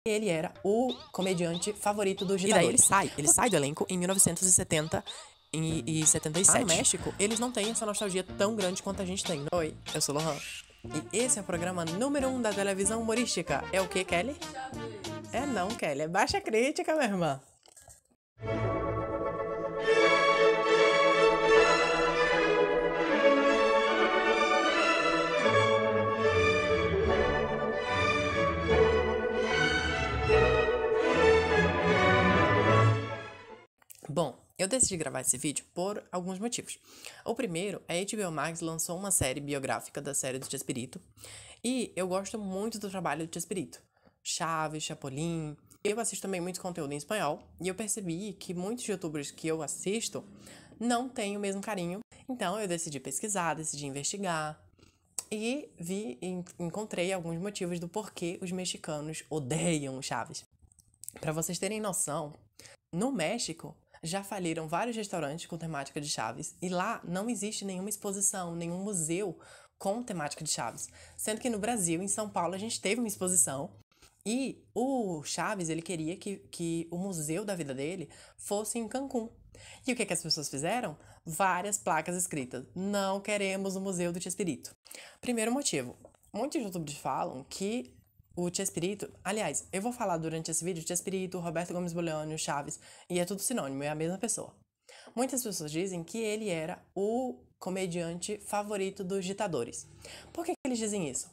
Ele era o comediante favorito dos ditadores. E daí ele sai do elenco em 1970 e 77. No México, eles não têm essa nostalgia tão grande quanto a gente tem. Oi, eu sou Lohan. E esse é o programa número 1 da televisão humorística. É o que, Kelly? É não, Kelly. É baixa crítica, minha irmã. Bom, eu decidi gravar esse vídeo por alguns motivos. O primeiro é a HBO Max lançou uma série biográfica da série do Chespirito e eu gosto muito do trabalho do Chespirito. Chaves, Chapolin. Eu assisto também muito conteúdo em espanhol e eu percebi que muitos youtubers que eu assisto não têm o mesmo carinho. Então eu decidi pesquisar, decidi investigar e encontrei alguns motivos do porquê os mexicanos odeiam o Chaves. Para vocês terem noção, no México já faliram vários restaurantes com temática de Chaves e lá não existe nenhuma exposição, nenhum museu com temática de Chaves. Sendo que no Brasil, em São Paulo, a gente teve uma exposição e o Chaves, ele queria que o museu da vida dele fosse em Cancún. E o que as pessoas fizeram? Várias placas escritas: não queremos o Museu do Chespirito. Primeiro motivo, muitos youtubers falam que o Chespirito, aliás, eu vou falar durante esse vídeo Chespirito, Roberto Gomes Bolaño, Chaves, e é tudo sinônimo, é a mesma pessoa. Muitas pessoas dizem que ele era o comediante favorito dos ditadores. Por que eles dizem isso?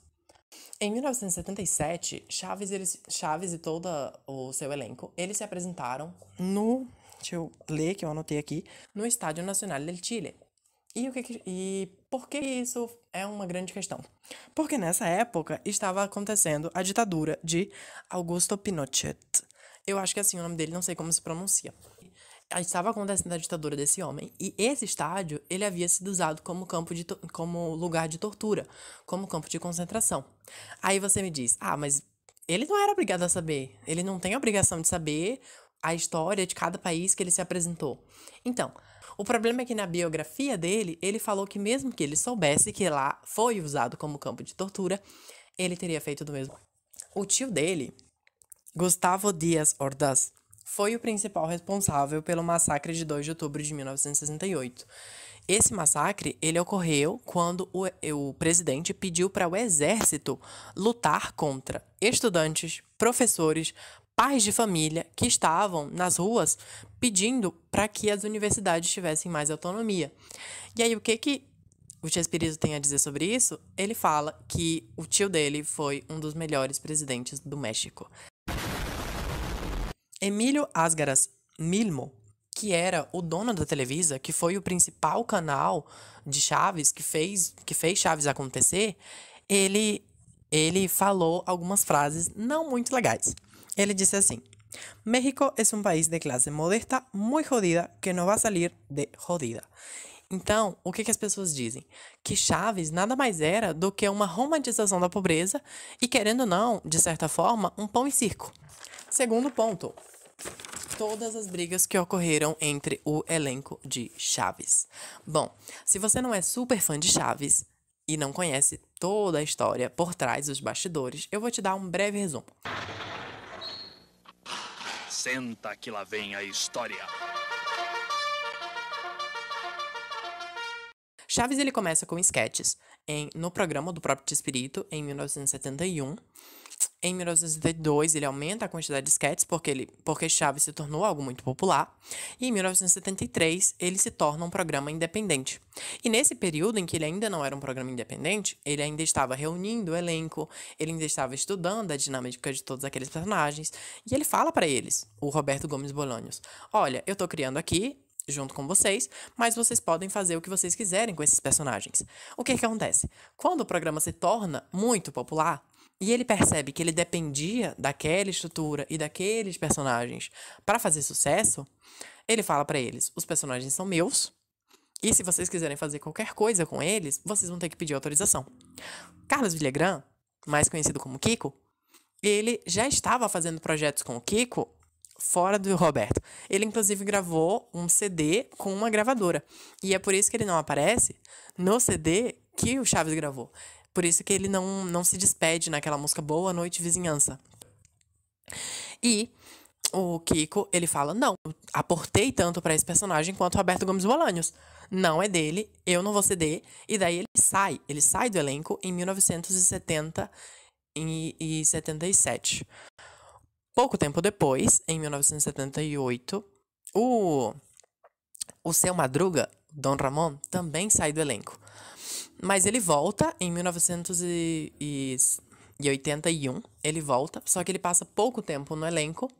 Em 1977, Chaves e todo o seu elenco, eles se apresentaram no, deixa eu ler que eu anotei aqui, no Estádio Nacional del Chile. E por que isso é uma grande questão? Porque nessa época estava acontecendo a ditadura de Augusto Pinochet. Eu acho que é assim o nome dele, não sei como se pronuncia. Estava acontecendo a ditadura desse homem e esse estádio ele havia sido usado como lugar de tortura, como campo de concentração. Aí você me diz, mas ele não era obrigado a saber, ele não tem a obrigação de saber a história de cada país que ele se apresentou. Então, o problema é que na biografia dele, ele falou que mesmo que ele soubesse que lá foi usado como campo de tortura, ele teria feito do mesmo. O tio dele, Gustavo Díaz Ordaz, foi o principal responsável pelo massacre de 2 de outubro de 1968. Esse massacre, ele ocorreu quando o presidente pediu para o exército lutar contra estudantes, professores, pais de família que estavam nas ruas pedindo para que as universidades tivessem mais autonomia. E aí, o que o Chespirito tem a dizer sobre isso? Ele fala que o tio dele foi um dos melhores presidentes do México. Emílio Asgaras Milmo, que era o dono da Televisa, que foi o principal canal de Chaves, que fez Chaves acontecer, ele falou algumas frases não muito legais. Ele disse assim: México es un país de clase modesta, muy jodida, que no va a salir de jodida. Então, o que as pessoas dizem? Que Chaves nada mais era do que uma romantização da pobreza e, querendo ou não, de certa forma, um pão e circo. Segundo ponto, todas as brigas que ocorreram entre o elenco de Chaves. Bom, se você não é super fã de Chaves e não conhece toda a história por trás dos bastidores, eu vou te dar um breve resumo. Senta que lá vem a história. Chaves ele começa com sketches no programa do próprio Chespirito em 1971. Em 1972, ele aumenta a quantidade de sketches porque Chaves se tornou algo muito popular. E em 1973, ele se torna um programa independente. E nesse período em que ele ainda não era um programa independente, ele ainda estava reunindo o elenco, ele ainda estava estudando a dinâmica de todos aqueles personagens. E ele fala para eles, o Roberto Gomes Bolaños: olha, eu tô criando aqui junto com vocês, mas vocês podem fazer o que vocês quiserem com esses personagens. O que acontece? Quando o programa se torna muito popular, e ele percebe que ele dependia daquela estrutura e daqueles personagens para fazer sucesso, ele fala para eles: os personagens são meus, e se vocês quiserem fazer qualquer coisa com eles, vocês vão ter que pedir autorização. Carlos Villagrán, mais conhecido como Kiko, ele já estava fazendo projetos com o Kiko fora do Roberto. Ele, inclusive, gravou um CD com uma gravadora. E é por isso que ele não aparece no CD que o Chaves gravou. Por isso que ele não se despede naquela música Boa Noite, Vizinhança. E o Kiko, ele fala, não, aportei tanto pra esse personagem quanto Roberto Gomes Bolanhos. Não é dele, eu não vou ceder. E daí ele sai do elenco em 1970 e 77. Pouco tempo depois, em 1978, o Seu Madruga, Dom Ramon, também sai do elenco. Mas ele volta em 1981, ele volta, só que ele passa pouco tempo no elenco,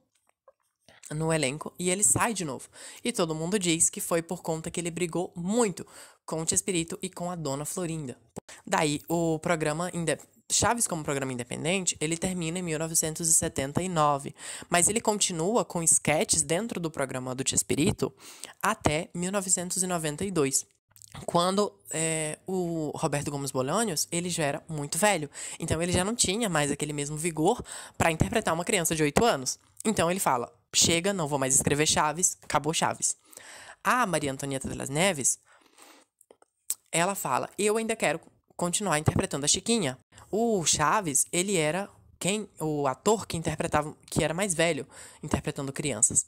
e ele sai de novo. E todo mundo diz que foi por conta que ele brigou muito com o Chespirito e com a Dona Florinda. Daí, o programa Chaves como programa independente, ele termina em 1979, mas ele continua com sketches dentro do programa do Chespirito até 1992. Quando o Roberto Gomes Bolanhos, ele já era muito velho. Então, ele já não tinha mais aquele mesmo vigor para interpretar uma criança de 8 anos. Então, ele fala, chega, não vou mais escrever Chaves, acabou Chaves. A Maria Antonieta de las Neves, ela fala, eu ainda quero continuar interpretando a Chiquinha. O Chaves, ele era o ator que interpretava, que era mais velho, interpretando crianças.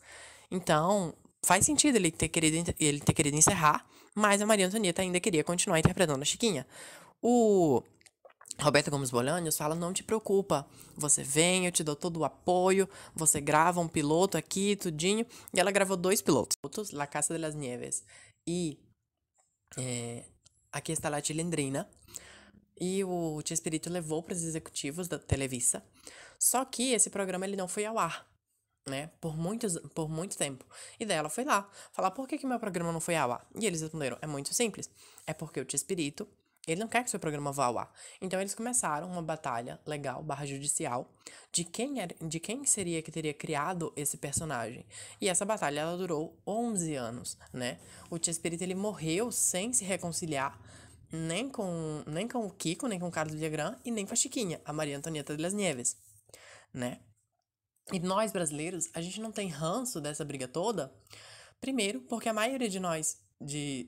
Então, faz sentido ele ter querido encerrar, mas a Maria Antonieta ainda queria continuar interpretando a Chiquinha. O Roberto Gomes Bolanhos fala, não te preocupa, você vem, eu te dou todo o apoio, você grava um piloto aqui, tudinho. E ela gravou 2 pilotos, La Casa de las Nieves e Aqui está la Chilindrina. E o Chespirito levou para os executivos da Televisa. Só que esse programa ele não foi ao ar, né? Por muito tempo. E daí ela foi lá, falar, por que meu programa não foi ao ar? E eles responderam, é muito simples. É porque o Chespirito, ele não quer que seu programa vá ao ar. Então eles começaram uma batalha legal, /judicial, de quem seria que teria criado esse personagem. E essa batalha, ela durou 11 anos, né? O Chespirito, ele morreu sem se reconciliar, nem com o Kiko, nem com o Carlos Villagrán, e nem com a Chiquinha, a Maria Antonieta de las Nieves, né? E nós, brasileiros, a gente não tem ranço dessa briga toda. Primeiro, porque a maioria de nós,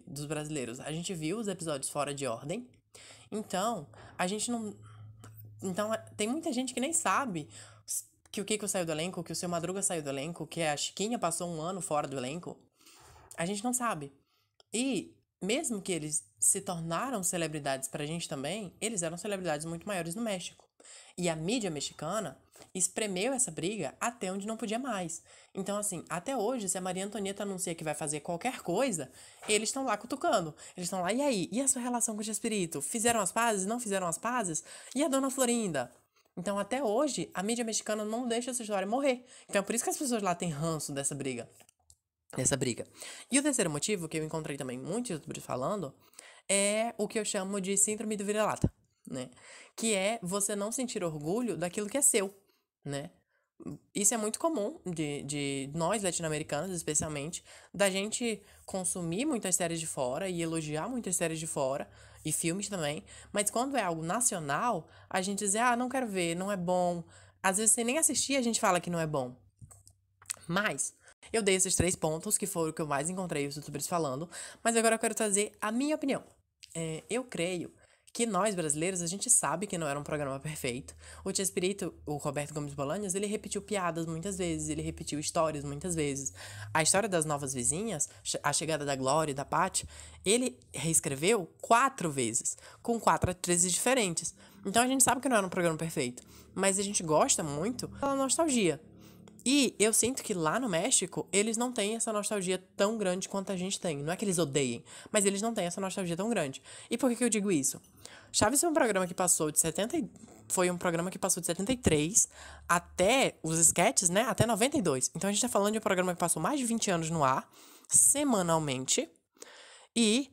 dos brasileiros, a gente viu os episódios fora de ordem. Então, a gente não... Então, tem muita gente que nem sabe que o Kiko saiu do elenco, que o Seu Madruga saiu do elenco, que a Chiquinha passou 1 ano fora do elenco. A gente não sabe. E, mesmo que eles se tornaram celebridades pra gente também, eles eram celebridades muito maiores no México. E a mídia mexicana espremeu essa briga até onde não podia mais. Então, assim, até hoje, se a Maria Antonieta anuncia que vai fazer qualquer coisa, eles estão lá cutucando. Eles estão lá, e aí? E a sua relação com o Chespirito? Fizeram as pazes? Não fizeram as pazes? E a Dona Florinda? Então, até hoje, a mídia mexicana não deixa essa história morrer. Então, é por isso que as pessoas lá têm ranço dessa briga. E o terceiro motivo, que eu encontrei também muitos youtubers falando, é o que eu chamo de síndrome do vira-lata, né? Que é você não sentir orgulho daquilo que é seu, né? Isso é muito comum de nós, latino-americanos, especialmente, da gente consumir muitas séries de fora e elogiar muitas séries de fora, e filmes também, mas quando é algo nacional, a gente diz, não quero ver, não é bom. Às vezes, sem nem assistir, a gente fala que não é bom. Mas eu dei esses 3 pontos, que foram o que eu mais encontrei os youtubers falando, mas agora eu quero trazer a minha opinião. Eu creio que nós, brasileiros, a gente sabe que não era um programa perfeito. O Chespirito, o Roberto Gomes Bolanhos, ele repetiu piadas muitas vezes, ele repetiu histórias muitas vezes. A história das novas vizinhas, a chegada da Glória e da Paty, ele reescreveu 4 vezes, com 4 atrizes diferentes. Então a gente sabe que não era um programa perfeito, mas a gente gosta muito da nostalgia. E eu sinto que lá no México, eles não têm essa nostalgia tão grande quanto a gente tem. Não é que eles odeiem, mas eles não têm essa nostalgia tão grande. E por que eu digo isso? Chaves foi um programa que passou de 73 até os sketches, né? Até 92. Então a gente tá falando de um programa que passou mais de 20 anos no ar, semanalmente, e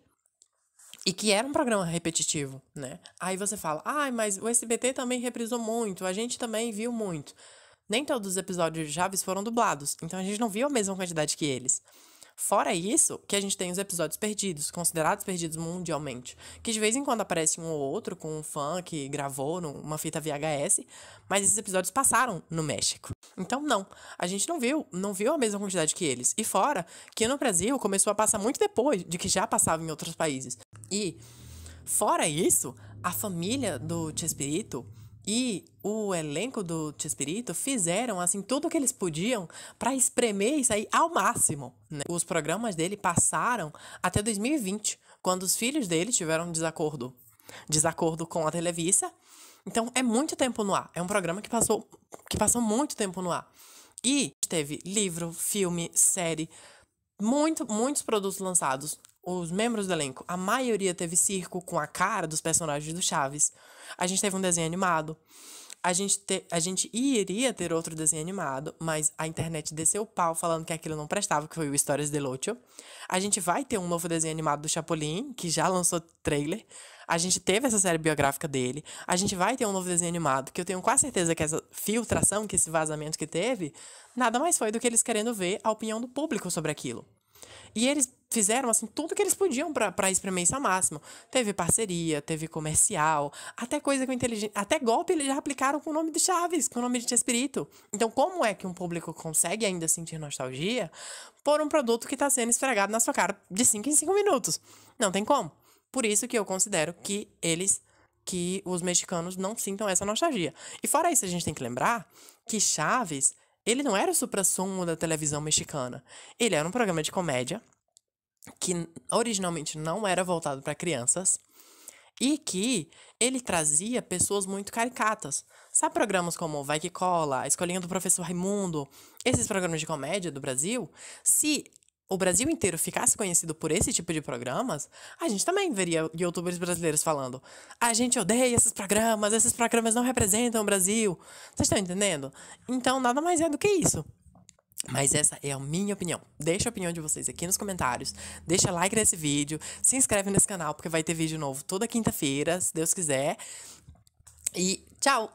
que era um programa repetitivo, né? Aí você fala, mas o SBT também reprisou muito, a gente também viu muito. Nem todos os episódios de Chaves foram dublados, então a gente não viu a mesma quantidade que eles. Fora isso, que a gente tem os episódios perdidos, considerados perdidos mundialmente, que de vez em quando aparece um ou outro com um fã que gravou numa fita VHS, mas esses episódios passaram no México. Então não, a gente não viu a mesma quantidade que eles. E fora que no Brasil começou a passar muito depois de que já passava em outros países. E, fora isso, a família do Chespirito E o elenco do Chespirito fizeram, assim, tudo o que eles podiam pra espremer isso aí ao máximo, né? Os programas dele passaram até 2020, quando os filhos dele tiveram desacordo com a Televisa. Então, é muito tempo no ar. É um programa que passou muito tempo no ar. E teve livro, filme, série, muitos produtos lançados. Os membros do elenco, a maioria teve circo com a cara dos personagens do Chaves. A gente teve um desenho animado. A gente iria ter outro desenho animado, mas a internet desceu o pau falando que aquilo não prestava, que foi o Histórias de Lúcio. A gente vai ter um novo desenho animado do Chapolin, que já lançou trailer. A gente teve essa série biográfica dele. A gente vai ter um novo desenho animado, que eu tenho quase certeza que essa filtração, que esse vazamento que teve, nada mais foi do que eles querendo ver a opinião do público sobre aquilo. E eles fizeram, assim, tudo que eles podiam pra espremer isso ao máximo. Teve parceria, teve comercial, até coisa com inteligência. Até golpe eles já aplicaram com o nome de Chaves, com o nome de Chespirito. Então, como é que um público consegue ainda sentir nostalgia por um produto que tá sendo esfregado na sua cara de 5 em 5 minutos? Não tem como. Por isso que eu considero que os mexicanos não sintam essa nostalgia. E fora isso, a gente tem que lembrar que Chaves, ele não era o suprassumo da televisão mexicana. Ele era um programa de comédia que originalmente não era voltado para crianças e que ele trazia pessoas muito caricatas. Sabe programas como Vai Que Cola, A Escolinha do Professor Raimundo, esses programas de comédia do Brasil? Se o Brasil inteiro ficasse conhecido por esse tipo de programas, a gente também veria youtubers brasileiros falando: a gente odeia esses programas não representam o Brasil. Vocês estão entendendo? Então, nada mais é do que isso. Mas essa é a minha opinião. Deixa a opinião de vocês aqui nos comentários. Deixa like nesse vídeo. Se inscreve nesse canal, porque vai ter vídeo novo toda quinta-feira, se Deus quiser. E tchau!